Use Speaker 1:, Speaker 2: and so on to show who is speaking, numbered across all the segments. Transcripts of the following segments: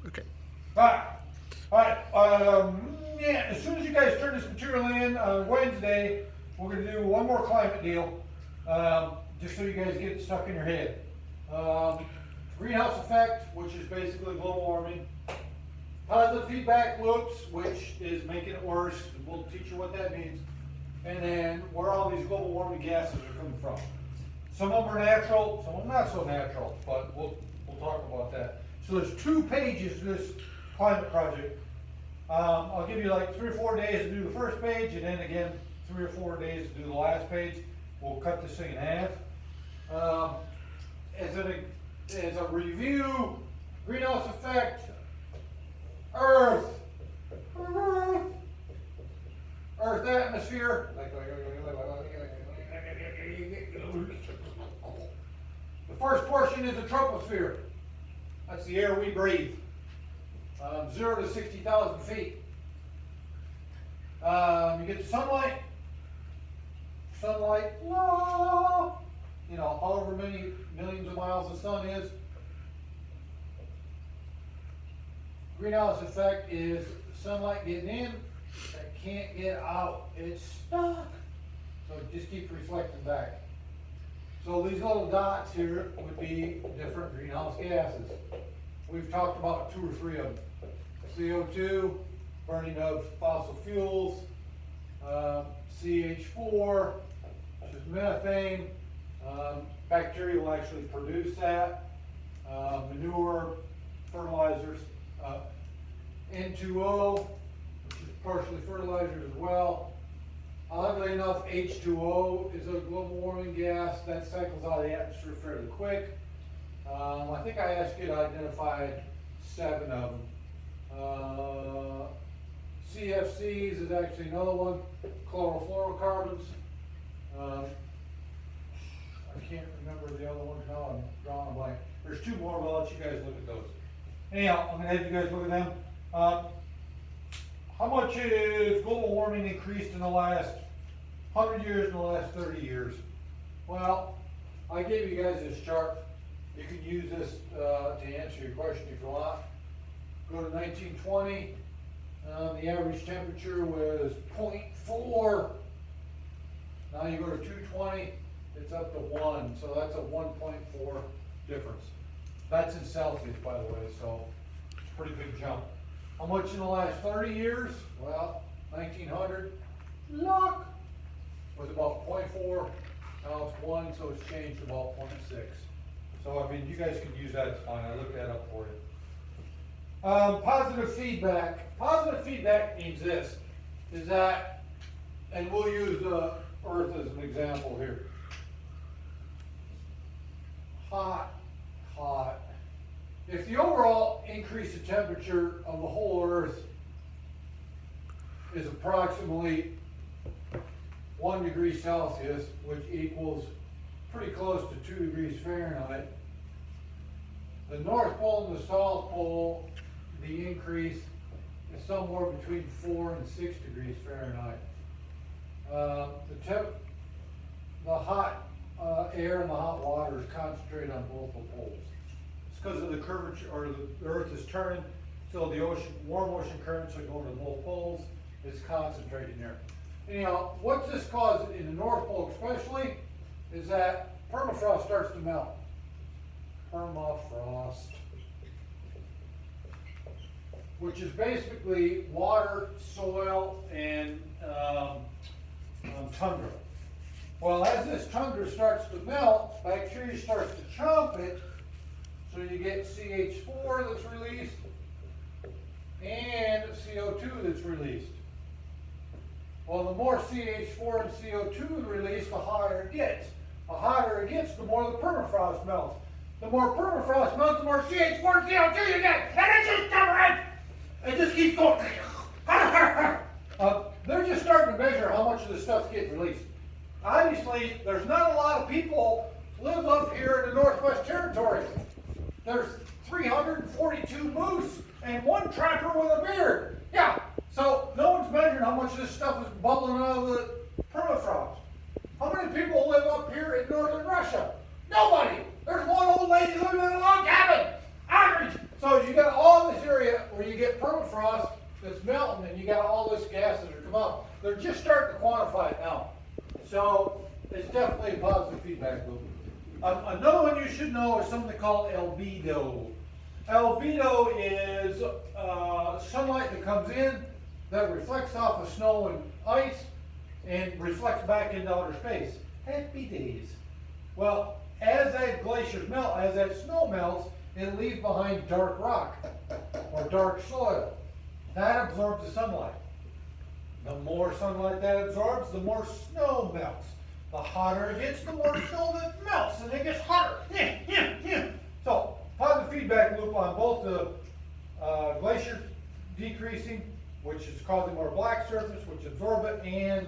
Speaker 1: Okay.
Speaker 2: Yeah, as soon as you guys turn this material in on Wednesday, we're gonna do one more climate deal, just so you guys get it stuck in your head. Greenhouse effect, which is basically global warming. Positive feedback loops, which is making it worse. We'll teach you what that means. And then where all these global warming gases are coming from. Some of them are natural, some of them not so natural, but we'll talk about that. So there's 2 pages to this climate project. I'll give you like 3 or 4 days to do the first page, and then again 3 or 4 days to do the last page. We'll cut this thing in half. As a review, greenhouse effect, Earth atmosphere. The first portion is the troposphere. That's the air we breathe. 0 to 60,000 feet. You get the sunlight. You know, however many millions of miles the sun is. Greenhouse effect is sunlight getting in that can't get out. It's stuck. So it just keeps reflecting back. So these little dots here would be different greenhouse gases. We've talked about 2 or 3 of them. CO2, burning of fossil fuels, CH4, which is methane. Bacteria will actually produce that. Manure, fertilizers, N2O, which is partially fertilizers as well. Oddly enough, H2O is a global warming gas that cycles out of the atmosphere fairly quick. I think I asked you to identify 7 of them. CFCs is actually another one. Chlorofluorocarbons. I can't remember the other ones now. I'm drawing a blank. There's 2 more, but I'll let you guys look at those. Anyhow, I'm going to have you guys look at them. How much is global warming increased in the last 100 years and the last 30 years? Well, I gave you guys this chart. You can use this to answer your question if you want. Go to 1920. The average temperature was 0.4. Now you go to 220. It's up to 1. So that's a 1.4 difference. That's in Celsius, by the way, so it's a pretty big jump. How much in the last 30 years? Well, 1900, luck, was about 0.4. Now it's 1, so it's changed to about 0.6. So, I mean, you guys can use that, it's fine. I looked that up for you. Positive feedback. Positive feedback means this, is that, and we'll use the Earth as an example here. Hot. If the overall increase in temperature of the whole Earth is approximately 1 degree Celsius, which equals pretty close to 2 degrees Fahrenheit, the North Pole and the South Pole, the increase is somewhere between 4 and 6 degrees Fahrenheit. The hot air and the hot water is concentrated on both the poles. It's because of the curvature, or the Earth is turning, so the warm ocean currents are going to both poles. It's concentrated there. Anyhow, what this causes in the North Pole especially is that permafrost starts to melt. Permafrost, which is basically water, soil, and tundra. Well, as this tundra starts to melt, bacteria starts to chomp it, so you get CH4 that's released and CO2 that's released. Well, the more CH4 and CO2 released, the hotter it gets. The hotter it gets, the more the permafrost melts. The more permafrost melts, the more CH4 and CO2 you get, and it just keeps going. They're just starting to measure how much of this stuff's getting released. Obviously, there's not a lot of people live up here in the Northwest Territories. There's 342 moose and 1 trapper with a beard. Yeah, so no one's measuring how much of this stuff is bubbling out of the permafrost. How many people live up here in northern Russia? Nobody. There's one old lady living in a log cabin. Average. So you got all this area permafrost that's melting and you got all this gases that come up. They're just starting to quantify it now. So it's definitely a positive feedback loop. Another one you should know is something called albedo. Albedo is sunlight that comes in that reflects off of snow and ice and reflects back into outer space. Happy days. Well, as that glaciers melt, as that snow melts, it leaves behind dark rock or dark soil. That absorbs the sunlight. The more sunlight that absorbs, the more snow melts. The hotter it gets, the more snow that melts, and it gets hotter. So, positive feedback loop on both the glaciers decreasing, which is causing more black surface, which absorb it, and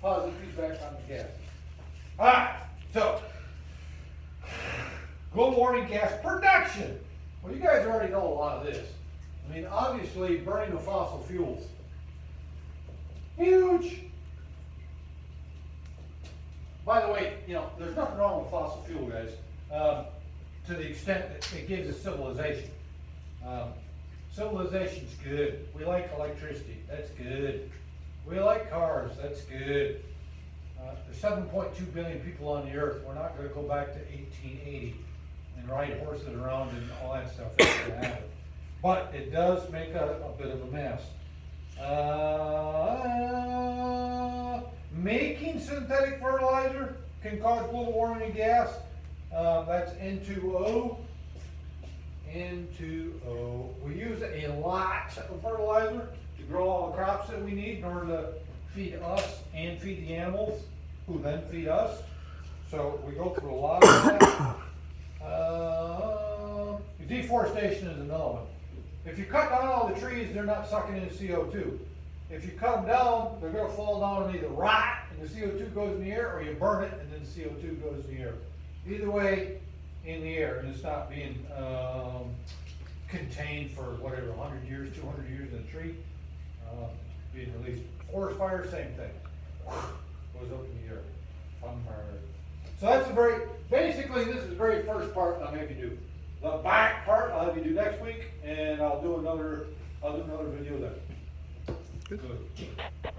Speaker 2: positive feedback on the gas. Alright, so, global warming gas production. Well, you guys already know a lot of this. I mean, obviously, burning of fossil fuels. Huge. By the way, you know, there's nothing wrong with fossil fuel, guys, to the extent that it gives us civilization. Civilization's good. We like electricity. That's good. We like cars. That's good. There's 7.2 billion people on the earth. We're not going to go back to 1880 and ride horses around and all that stuff. That's going to happen. But it does make a bit of a mess. Making synthetic fertilizer can cause global warming gas. That's N2O. N2O. We use a lot of fertilizer to grow all the crops that we need in order to feed us and feed the animals, who then feed us. So we go through a lot of that. Deforestation is another one. If you cut down all the trees, they're not sucking in CO2. If you cut them down, they're going to fall down and either rot and the CO2 goes in the air, or you burn it and then the CO2 goes in the air. Either way, in the air, and it's not being contained for whatever, 100 years, 200 years in a tree, being released. Forest fire, same thing. Goes up in the air. So that's basically this is the very first part I'll have you do. The back part I'll have you do next week, and I'll do another video then. Good.